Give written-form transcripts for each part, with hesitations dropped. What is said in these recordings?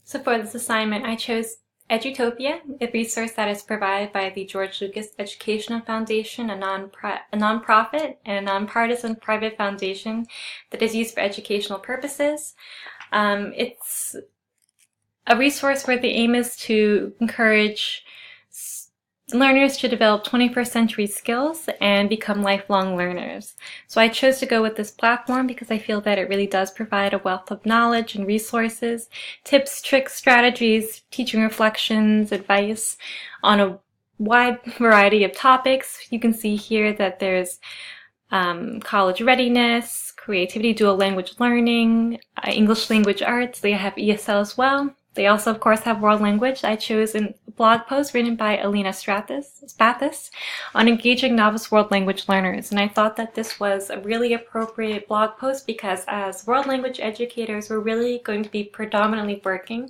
So for this assignment, I chose Edutopia, a resource that is provided by the George Lucas Educational Foundation, a nonprofit and a nonpartisan private foundation that is used for educational purposes. It's a resource where the aim is to encourage learners to develop 21st century skills and become lifelong learners. So I chose to go with this platform because I feel that it really does provide a wealth of knowledge and resources, tips, tricks, strategies, teaching reflections, advice on a wide variety of topics. You can see here that there's college readiness, creativity, dual language learning, English language arts. They have ESL as well. They also, of course, have world language. I chose a blog post written by Alina Spathis on engaging novice world language learners. And I thought that this was a really appropriate blog post because as world language educators, we're really going to be predominantly working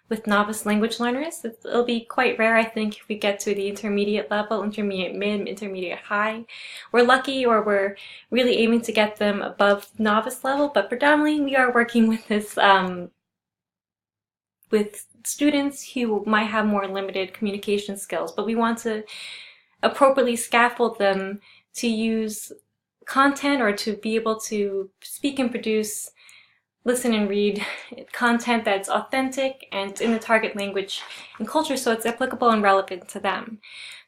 with novice language learners. It'll be quite rare, I think, if we get to the intermediate level, intermediate mid, intermediate high. We're lucky, or we're really aiming to get them above novice level, but predominantly we are working with this with students who might have more limited communication skills, but we want to appropriately scaffold them to use content or to be able to speak and produce, listen and read content that's authentic and in the target language and culture, so it's applicable and relevant to them.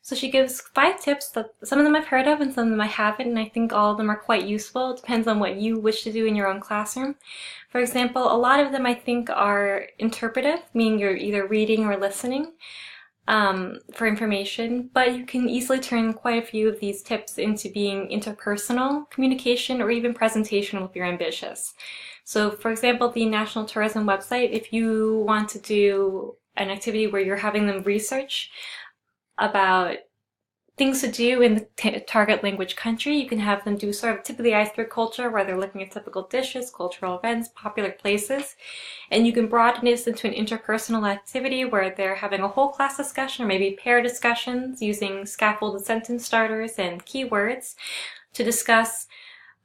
So she gives 5 tips that some of them I've heard of and some of them I haven't, and I think all of them are quite useful. It depends on what you wish to do in your own classroom. For example, a lot of them I think are interpretive, meaning you're either reading or listening for information, but you can easily turn quite a few of these tips into being interpersonal communication or even presentational if you're ambitious. So for example, the National Tourism website, if you want to do an activity where you're having them research about things to do in the target language country, you can have them do sort of tip of the iceberg culture where they're looking at typical dishes, cultural events, popular places, and you can broaden this into an interpersonal activity where they're having a whole class discussion or maybe pair discussions using scaffolded sentence starters and keywords to discuss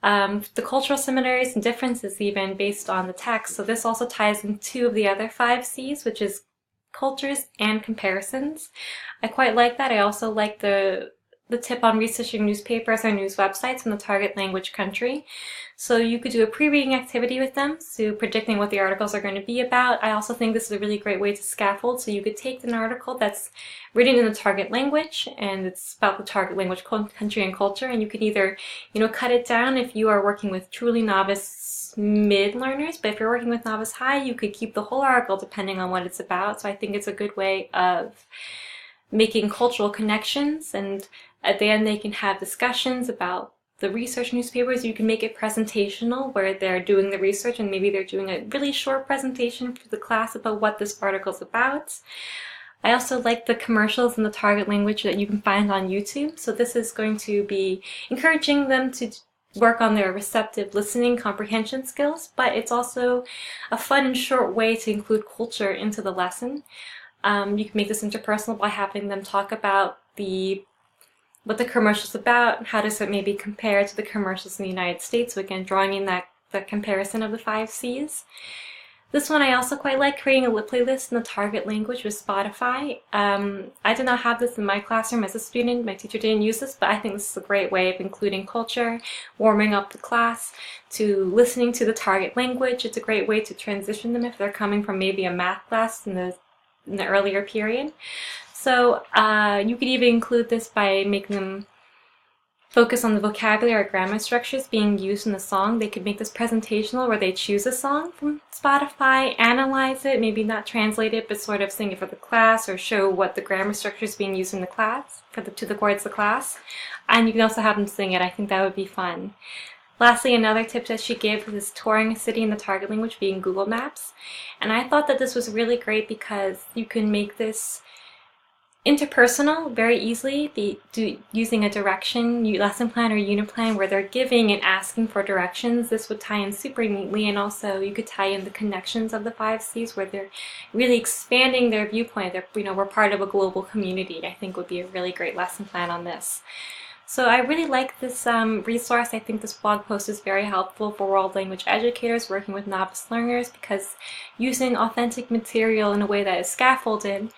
the cultural similarities and differences even based on the text. So this also ties in 2 of the other 5 C's, which is cultures and comparisons. I quite like that. I also like the tip on researching newspapers or news websites in the target language country. So you could do a pre-reading activity with them, so predicting what the articles are going to be about. I also think this is a really great way to scaffold. So you could take an article that's written in the target language and it's about the target language country and culture, and you could either, cut it down if you are working with truly novice mid learners, but if you're working with novice high, you could keep the whole article depending on what it's about. So I think it's a good way of making cultural connections, and at the end they can have discussions about the research newspapers. You can make it presentational where they're doing the research and maybe they're doing a really short presentation for the class about what this article is about. I also like the commercials in the target language that you can find on YouTube. So this is going to be encouraging them to work on their receptive listening comprehension skills, but it's also a fun and short way to include culture into the lesson. You can make this interpersonal by having them talk about what the commercial's about, how does it maybe compare to the commercials in the United States, so again drawing in that comparison of the 5 C's. This one I also quite like, creating a playlist in the target language with Spotify. I did not have this in my classroom as a student. My teacher didn't use this, but I think this is a great way of including culture, warming up the class, to listening to the target language. It's a great way to transition them if they're coming from maybe a math class in the earlier period. So you could even include this by making them focus on the vocabulary or grammar structures being used in the song. They could make this presentational where they choose a song from Spotify, analyze it, maybe not translate it, but sort of sing it for the class or show what the grammar structure is being used in the class, towards the class. And you can also have them sing it. I think that would be fun. Lastly, another tip that she gave was touring a city in the target language being Google Maps. And I thought that this was really great because you can make this interpersonal very easily using a direction lesson plan or unit plan where they're giving and asking for directions. This would tie in super neatly, and also you could tie in the connections of the 5 C's where they're really expanding their viewpoint. We're part of a global community. I think would be a really great lesson plan on this. So I really like this resource. I think this blog post is very helpful for world language educators working with novice learners, because using authentic material in a way that is scaffolded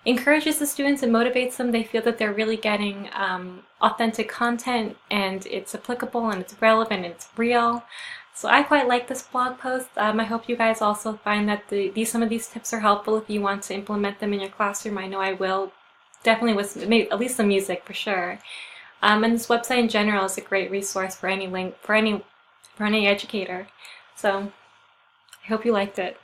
encourages the students and motivates them. They feel that they're really getting authentic content, and it's applicable and it's relevant and it's real. So I quite like this blog post. I hope you guys also find that some of these tips are helpful if you want to implement them in your classroom. I know I will, definitely with at least the music for sure. And this website in general is a great resource for any educator. So I hope you liked it.